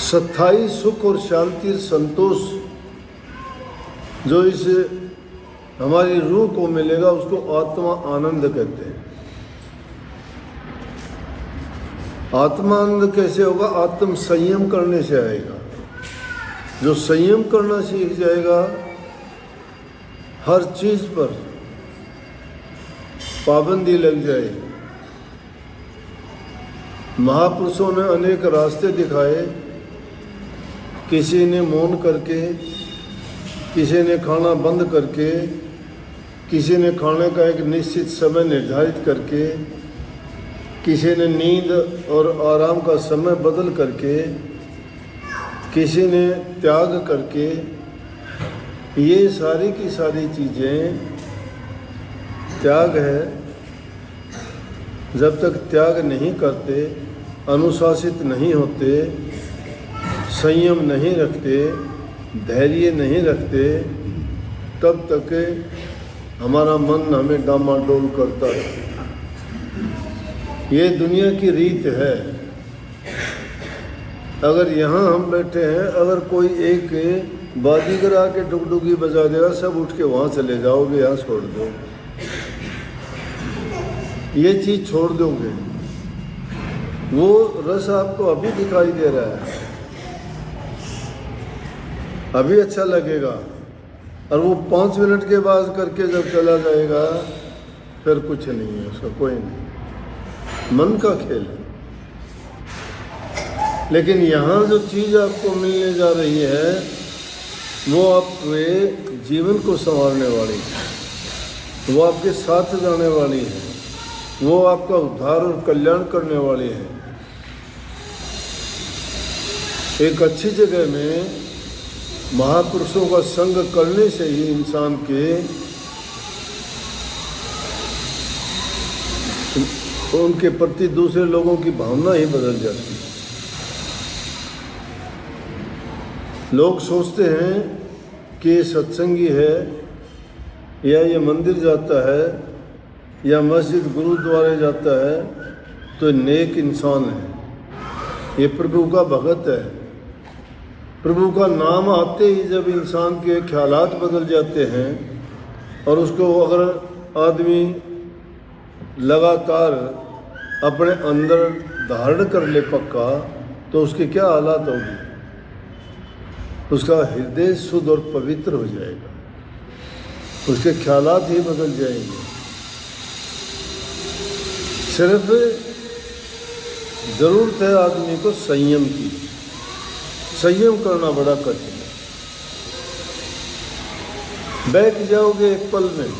स्थायी सुख और शांति संतोष जो इस हमारी रूह को मिलेगा उसको आत्मा आनंद कहते हैं। आत्मा आनंद कैसे होगा? आत्म संयम करने से आएगा। जो संयम करना सीख जाएगा, हर चीज पर पाबंदी लग जाएगी। महापुरुषों ने अनेक रास्ते दिखाए, किसी ने मौन करके, किसी ने खाना बंद करके, किसी ने खाने का एक निश्चित समय निर्धारित करके, किसी ने नींद और आराम का समय बदल करके, किसी ने त्याग करके। ये सारी की सारी चीज़ें त्याग है। जब तक त्याग नहीं करते, अनुशासित नहीं होते, संयम नहीं रखते, धैर्य नहीं रखते, तब तक हमारा मन हमें डामाडोल करता है। ये दुनिया की रीत है। अगर यहाँ हम बैठे हैं, अगर कोई एक बाजीगर आके डुगडुगी बजा देगा, सब उठ के वहाँ चले जाओगे, यहाँ छोड़ दो। ये चीज़ छोड़ दोगे, वो रस आपको अभी दिखाई दे रहा है, अभी अच्छा लगेगा, और वो 5 मिनट के बाद करके जब चला जाएगा फिर कुछ नहीं है, उसका कोई नहीं। मन का खेल है। लेकिन यहाँ जो चीज़ आपको मिलने जा रही है वो आपके जीवन को संवारने वाली है, वो आपके साथ जाने वाली है, वो आपका उद्धार और कल्याण करने वाली है। एक अच्छी जगह में महापुरुषों का संग करने से ही इंसान के उनके प्रति दूसरे लोगों की भावना ही बदल जाती है। लोग सोचते हैं कि ये सत्संगी है, या ये मंदिर जाता है, या मस्जिद गुरुद्वारे जाता है, तो नेक इंसान है, ये प्रभु का भगत है। प्रभु का नाम आते ही जब इंसान के ख्यालात बदल जाते हैं और उसको अगर आदमी लगातार अपने अंदर धारण कर ले पक्का, तो उसके क्या हालात होगी? उसका हृदय शुद्ध और पवित्र हो जाएगा, उसके ख्यालात ही बदल जाएंगे। सिर्फ ज़रूरत है आदमी को संयम की। संयम करना बड़ा कठिन है। बैठ जाओगे एक पल में,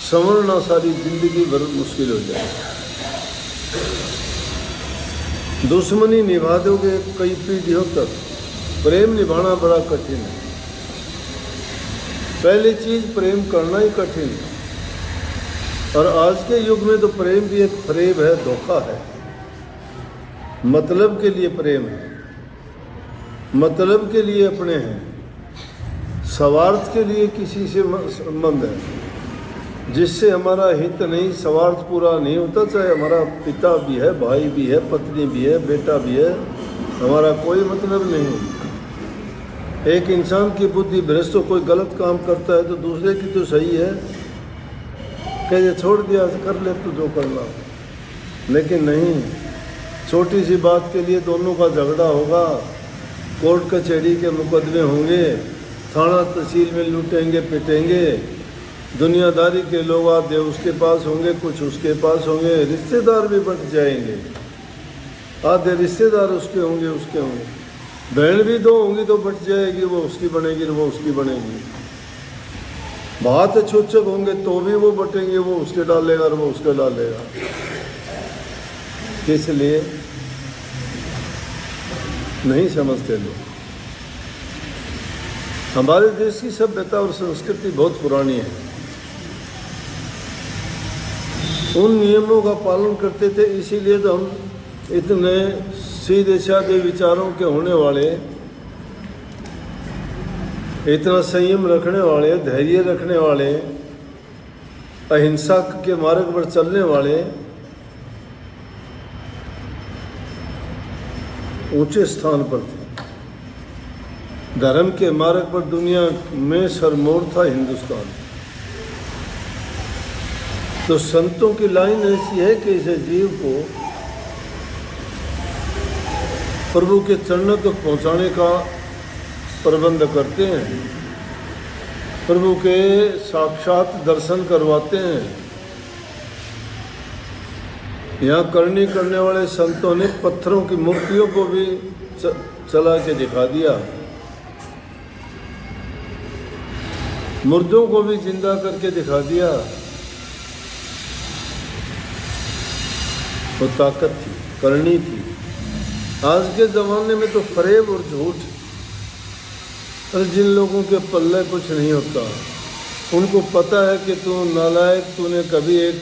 संवरना सारी जिंदगी भर मुश्किल हो जाएगी। दुश्मनी निभा दोगे कई पीढ़ियों तक, प्रेम निभाना बड़ा कठिन है। पहली चीज प्रेम करना ही कठिन है। और आज के युग में तो प्रेम भी एक फरेब है, धोखा है। मतलब के लिए प्रेम है, मतलब के लिए अपने हैं, स्वार्थ के लिए किसी से संबंध है जिससे हमारा हित नहीं, स्वार्थ पूरा नहीं होता। चाहे हमारा पिता भी है, भाई भी है, पत्नी भी है, बेटा भी है, हमारा कोई मतलब नहीं। एक इंसान की बुद्धि भ्रष्ट हो, कोई गलत काम करता है तो दूसरे की तो सही है, कहे छोड़ दिया, कर ले तू जो करना। लेकिन नहीं, छोटी सी बात के लिए दोनों का झगड़ा होगा, कोर्ट कचहरी के मुकदमे होंगे, थाना तहसील में लूटेंगे पिटेंगे, दुनियादारी के लोग आधे उसके पास होंगे, कुछ उसके पास होंगे, रिश्तेदार भी बट जाएंगे, आधे रिश्तेदार उसके होंगे, उसके होंगे, बहन भी 2 होंगी तो बट जाएगी, वो उसकी बनेगी, वो उसकी बनेगी। बात छूछक होंगे तो भी वो बटेंगे, वो उसके डालेगा और वो उसके डालेगा। इसलिए नहीं समझते लोग। हमारे देश की सभ्यता और संस्कृति बहुत पुरानी है। उन नियमों का पालन करते थे, इसीलिए तो हम इतने सीधे साधे विचारों के होने वाले, इतना संयम रखने वाले, धैर्य रखने वाले, अहिंसा के मार्ग पर चलने वाले, ऊंचे स्थान पर थे। धर्म के मार्ग पर दुनिया में सरमोर था हिंदुस्तान। तो संतों की लाइन ऐसी है कि इसे जीव को प्रभु के चरणों तक पहुंचाने का प्रबंध करते हैं, प्रभु के साक्षात दर्शन करवाते हैं। यहाँ करनी करने वाले संतों ने पत्थरों की मूर्तियों को भी चला के दिखा दिया, मुर्दों को भी जिंदा करके दिखा दिया। वो ताकत थी, करनी थी। आज के ज़माने में तो फरेब और झूठ, और जिन लोगों के पल्ले कुछ नहीं होता, उनको पता है कि तू नालायक, तूने कभी एक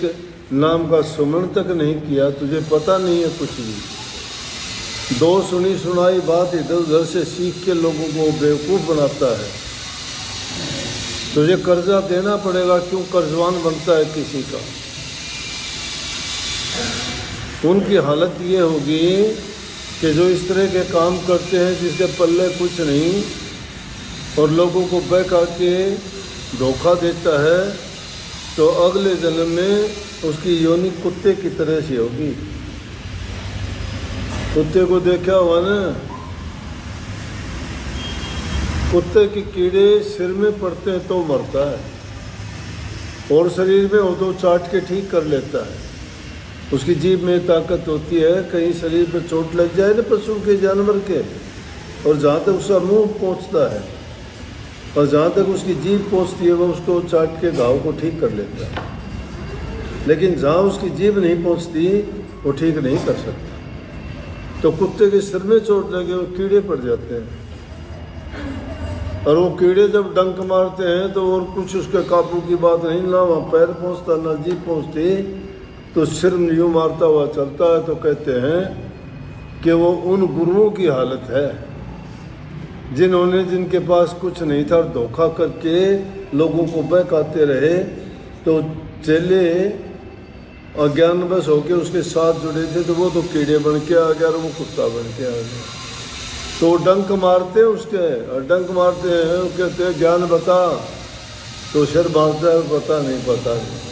नाम का सुमन तक नहीं किया, तुझे पता नहीं है कुछ भी। दो सुनी सुनाई बात इधर उधर से सीख के लोगों को बेवकूफ़ बनाता है। तुझे कर्जा देना पड़ेगा, क्यों कर्जवान बनता है किसी का। उनकी हालत ये होगी कि जो इस तरह के काम करते हैं जिसके पल्ले कुछ नहीं और लोगों को बहका के धोखा देता है, तो अगले जन्म में उसकी योनि कुत्ते की तरह से होगी। कुत्ते को देखा हुआ ना, कुत्ते के कीड़े सिर में पड़ते हैं तो मरता है, और शरीर में हो तो चाट के ठीक कर लेता है। उसकी जीभ में ताकत होती है, कहीं शरीर पे चोट लग जाए ना पशु के, जानवर के, और जहाँ तक उसका मुंह पहुँचता है और जहाँ तक उसकी जीभ पहुँचती है वो उसको चाट के घाव को ठीक कर लेता है। लेकिन जहाँ उसकी जीभ नहीं पहुँचती वो ठीक नहीं कर सकता। तो कुत्ते के सिर में चोट लगे वो कीड़े पड़ जाते हैं, और वो कीड़े जब डंक मारते हैं तो और कुछ उसके काबू की बात नहीं, ना वहाँ पैर पहुँचता ना जीभ पहुँचती, तो सिर यूँ मारता हुआ चलता है। तो कहते हैं कि वो उन गुरुओं की हालत है जिनके पास कुछ नहीं था और धोखा करके लोगों को बहकाते रहे। तो चेले अज्ञानवश होकर उसके साथ जुड़े थे, तो वो तो कीड़े बन के आ गया और वो कुत्ता बन के आ गया। तो डंक मारते हैं उसके, और डंक मारते हैं, वो कहते हैं ज्ञान बता, तो सिर भागता है, पता नहीं पता नहीं।